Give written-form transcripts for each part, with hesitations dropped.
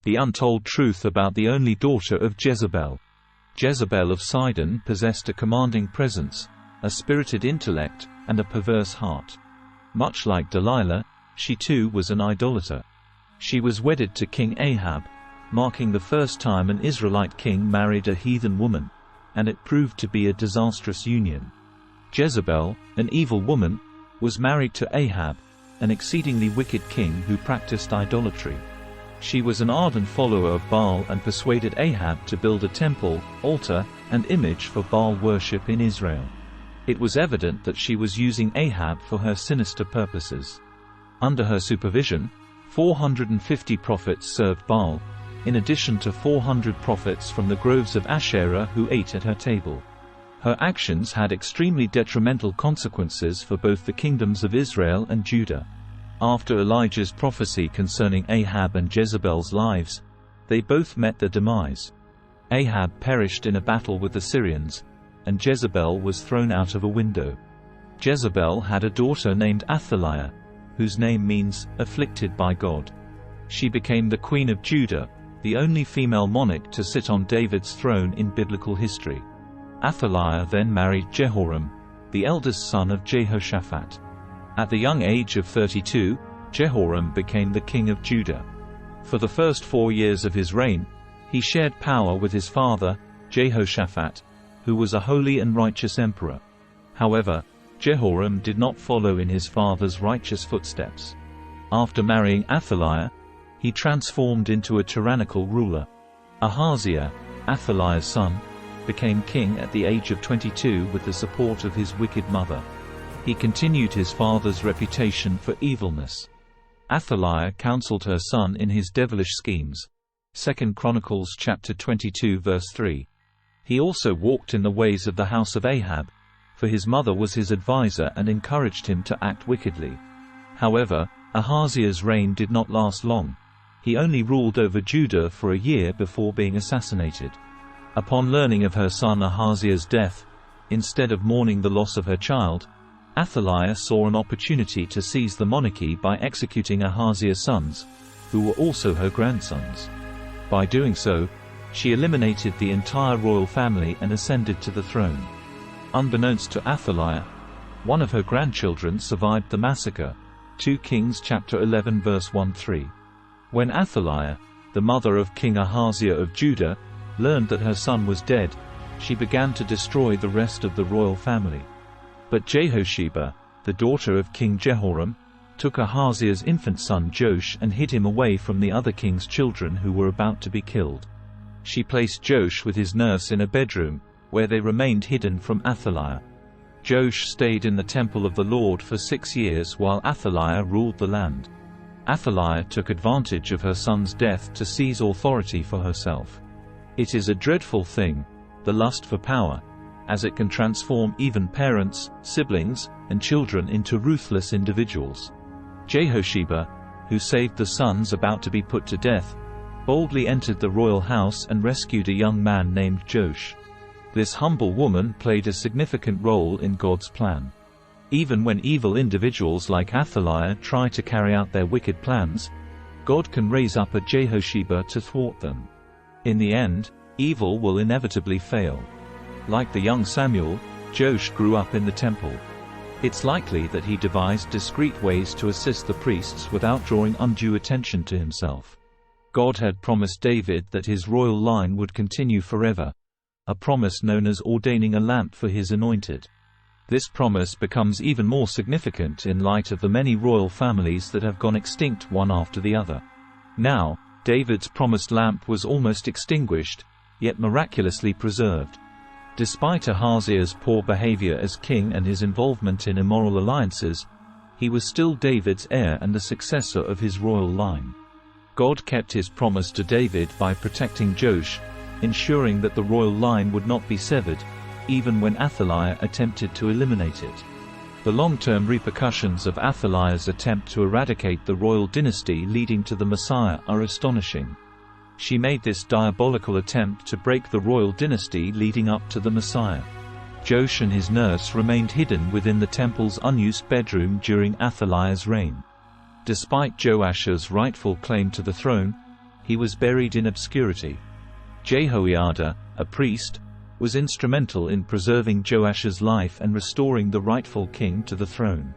The untold truth about the only daughter of Jezebel. Jezebel of Sidon possessed a commanding presence, a spirited intellect, and a perverse heart. Much like Delilah, she too was an idolater. She was wedded to King Ahab, marking the first time an Israelite king married a heathen woman, and it proved to be a disastrous union. Jezebel, an evil woman, was married to Ahab, an exceedingly wicked king who practiced idolatry. She was an ardent follower of Baal and persuaded Ahab to build a temple, altar, and image for Baal worship in Israel. It was evident that she was using Ahab for her sinister purposes. Under her supervision, 450 prophets served Baal, in addition to 400 prophets from the groves of Asherah who ate at her table. Her actions had extremely detrimental consequences for both the kingdoms of Israel and Judah. After Elijah's prophecy concerning Ahab and Jezebel's lives, they both met their demise. Ahab perished in a battle with the Syrians, and Jezebel was thrown out of a window. Jezebel had a daughter named Athaliah, whose name means, afflicted by God. She became the Queen of Judah, the only female monarch to sit on David's throne in biblical history. Athaliah then married Jehoram, the eldest son of Jehoshaphat. At the young age of 32, Jehoram became the king of Judah. For the first 4 years of his reign, he shared power with his father, Jehoshaphat, who was a holy and righteous emperor. However, Jehoram did not follow in his father's righteous footsteps. After marrying Athaliah, he transformed into a tyrannical ruler. Ahaziah, Athaliah's son, became king at the age of 22 with the support of his wicked mother. He continued his father's reputation for evilness. Athaliah counseled her son in his devilish schemes. 2 Chronicles chapter 22 verse 3. He also walked in the ways of the house of Ahab, for his mother was his advisor and encouraged him to act wickedly. However, Ahaziah's reign did not last long. He only ruled over Judah for a year before being assassinated. Upon learning of her son Ahaziah's death, instead of mourning the loss of her child, Athaliah saw an opportunity to seize the monarchy by executing Ahaziah's sons, who were also her grandsons. By doing so, she eliminated the entire royal family and ascended to the throne. Unbeknownst to Athaliah, one of her grandchildren survived the massacre. 2 Kings chapter 11 verse 1-3. When Athaliah, the mother of King Ahaziah of Judah, learned that her son was dead, she began to destroy the rest of the royal family. But Jehosheba, the daughter of King Jehoram, took Ahaziah's infant son Joash and hid him away from the other king's children who were about to be killed. She placed Joash with his nurse in a bedroom, where they remained hidden from Athaliah. Joash stayed in the temple of the Lord for 6 years while Athaliah ruled the land. Athaliah took advantage of her son's death to seize authority for herself. It is a dreadful thing, the lust for power, as it can transform even parents, siblings, and children into ruthless individuals. Jehosheba, who saved the sons about to be put to death, boldly entered the royal house and rescued a young man named Joash. This humble woman played a significant role in God's plan. Even when evil individuals like Athaliah try to carry out their wicked plans, God can raise up a Jehosheba to thwart them. In the end, evil will inevitably fail. Like the young Samuel, Joash grew up in the temple. It's likely that he devised discreet ways to assist the priests without drawing undue attention to himself. God had promised David that his royal line would continue forever, a promise known as ordaining a lamp for his anointed. This promise becomes even more significant in light of the many royal families that have gone extinct one after the other. Now, David's promised lamp was almost extinguished, yet miraculously preserved. Despite Ahaziah's poor behavior as king and his involvement in immoral alliances, he was still David's heir and the successor of his royal line. God kept his promise to David by protecting Joash, ensuring that the royal line would not be severed, even when Athaliah attempted to eliminate it. The long-term repercussions of Athaliah's attempt to eradicate the royal dynasty leading to the Messiah are astonishing. She made this diabolical attempt to break the royal dynasty leading up to the Messiah. Joash and his nurse remained hidden within the temple's unused bedroom during Athaliah's reign. Despite Joash's rightful claim to the throne, he was buried in obscurity. Jehoiada, a priest, was instrumental in preserving Joash's life and restoring the rightful king to the throne.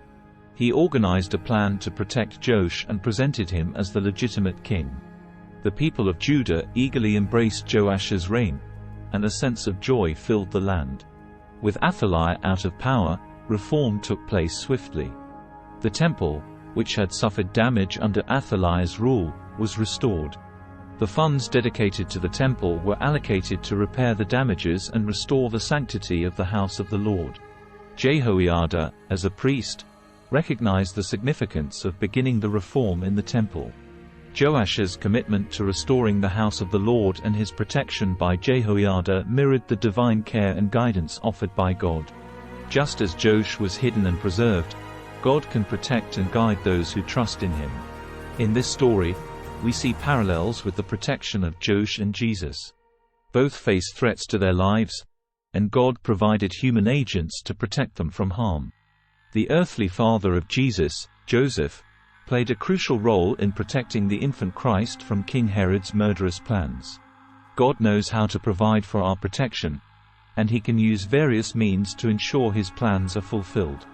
He organized a plan to protect Joash and presented him as the legitimate king. The people of Judah eagerly embraced Joash's reign, and a sense of joy filled the land. With Athaliah out of power, reform took place swiftly. The temple, which had suffered damage under Athaliah's rule, was restored. The funds dedicated to the temple were allocated to repair the damages and restore the sanctity of the house of the Lord. Jehoiada, as a priest, recognized the significance of beginning the reform in the temple. Joash's commitment to restoring the house of the Lord and his protection by Jehoiada mirrored the divine care and guidance offered by God. Just as Joash was hidden and preserved, God can protect and guide those who trust in him. In this story, we see parallels with the protection of Joash and Jesus. Both faced threats to their lives, and God provided human agents to protect them from harm. The earthly father of Jesus, Joseph, played a crucial role in protecting the infant Christ from King Herod's murderous plans. God knows how to provide for our protection, and he can use various means to ensure his plans are fulfilled.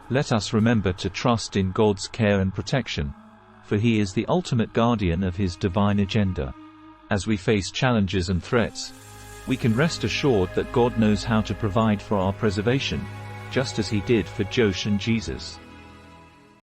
Let us remember to trust in God's care and protection, for he is the ultimate guardian of his divine agenda. As we face challenges and threats, we can rest assured that God knows how to provide for our preservation, just as he did for Joash and Jesus.